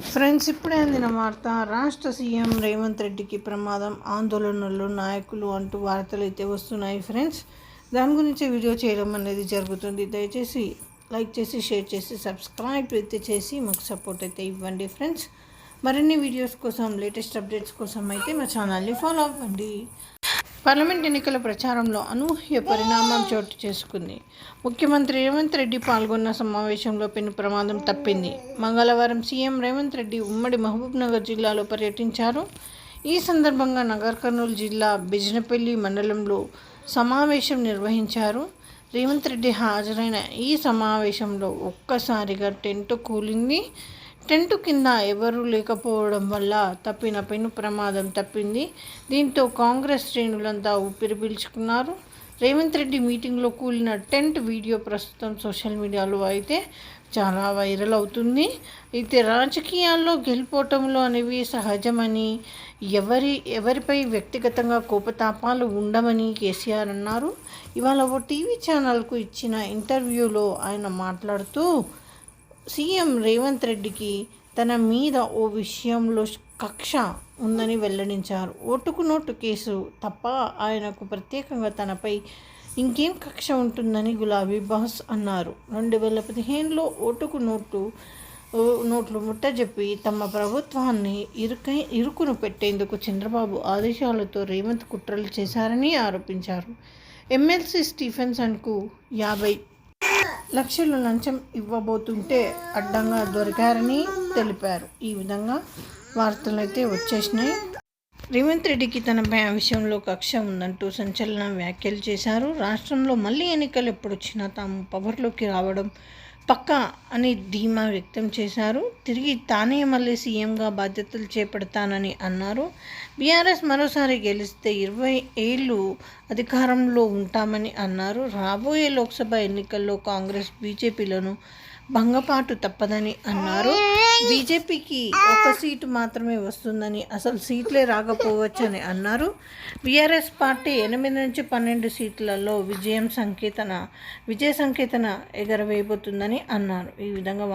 Friends, ఇప్పుడే అందిన వార్త. రాష్ట్ర సీఎం రేవంత్ రెడ్డికి ప్రమాదం, ఆందోళనలు నాయకులు అంటూ వార్తలు అయితే వస్తున్నాయి ఫ్రెండ్స్. దాని గురించి వీడియో చేయడం అనేది జరుగుతుంది. దయచేసి లైక్ చేసి, షేర్ చేసి, సబ్స్క్రైబ్ అయితే చేసి మాకు సపోర్ట్ అయితే ఇవ్వండి ఫ్రెండ్స్. మరిన్ని వీడియోస్ కోసం, లేటెస్ట్ అప్డేట్స్ కోసం అయితే మా ఛానల్ని ఫాలో అవ్వండి. పార్లమెంట్ ఎన్నికల ప్రచారంలో అనూహ్య పరిణామం చోటు చేసుకుంది. ముఖ్యమంత్రి రేవంత్ రెడ్డి పాల్గొన్న సమావేశంలో పెను ప్రమాదం తప్పింది. మంగళవారం సీఎం రేవంత్ రెడ్డి ఉమ్మడి మహబూబ్నగర్ జిల్లాలో పర్యటించారు. ఈ సందర్భంగా నగర్ కర్నూలు జిల్లా బిజినపల్లి మండలంలో సమావేశం నిర్వహించారు. రేవంత్ రెడ్డి హాజరైన ఈ సమావేశంలో ఒక్కసారిగా టెంట్ కూలింది. టెంటు కింద ఎవరూ లేకపోవడం వల్ల తప్పిన పెను ప్రమాదం తప్పింది. దీంతో కాంగ్రెస్ శ్రేణులంతా ఊపిరి పీల్చుకున్నారు. రేవంత్ రెడ్డి మీటింగ్లో కూలిన టెంట్ వీడియో ప్రస్తుతం సోషల్ మీడియాలో అయితే చాలా వైరల్ అవుతుంది. అయితే రాజకీయాల్లో గెలుపోవటంలో అనేవి సహజమని, ఎవరిపై వ్యక్తిగతంగా కోపతాపాలు ఉండవని కేసీఆర్ అన్నారు. ఇవాళ ఓ టీవీ ఛానల్కు ఇచ్చిన ఇంటర్వ్యూలో ఆయన మాట్లాడుతూ సీఎం రేవంత్ రెడ్డికి తన మీద ఓ విషయంలో కక్ష ఉందని వెల్లడించారు. ఓటుకు నోటు కేసు తప్ప ఆయనకు ప్రత్యేకంగా తనపై ఇంకేం కక్ష ఉంటుందని గులాబీ బాస్ అన్నారు. 2015లో ఓటుకు నోట్లు ముట్టజెప్పి తమ ప్రభుత్వాన్ని ఇరుకును పెట్టేందుకు చంద్రబాబు ఆదేశాలతో రేవంత్ కుట్రలు చేశారని ఆరోపించారు. ఎమ్మెల్సీ స్టీఫెన్సన్కు 50 లక్షలు లంచం ఇవ్వబోతుంటే అడ్డంగా దొరికారని తెలిపారు. ఈ విధంగా వార్తలు అయితే వచ్చేసినాయి. రేవంత్ రెడ్డికి తనపై ఆ విషయంలో కక్ష ఉందంటూ సంచలన వ్యాఖ్యలు చేశారు. రాష్ట్రంలో మళ్ళీ ఎన్నికలు ఎప్పుడొచ్చినా తాము పవర్లోకి రావడం పక్కా అని ధీమా వ్యక్తం చేశారు. తిరిగి తానే మళ్ళీ సీఎంగా బాధ్యతలు చేపడతానని అన్నారు. బీఆర్ఎస్ మరోసారి గెలిస్తే 20 ఏళ్ళు అధికారంలో ఉంటామని అన్నారు. రాబోయే లోక్సభ ఎన్నికల్లో కాంగ్రెస్ బీజేపీలను భంగపాటు తప్పదని అన్నారు. బీజేపీకి 1 సీటు మాత్రమే వస్తుందని, అసలు సీట్లే రాకపోవచ్చని అన్నారు. బీఆర్ఎస్ పార్టీ 8 నుంచి 12 సీట్లలో విజయ సంకేతన ఎగరవేయబోతుందని అన్నారు. ఈ విధంగా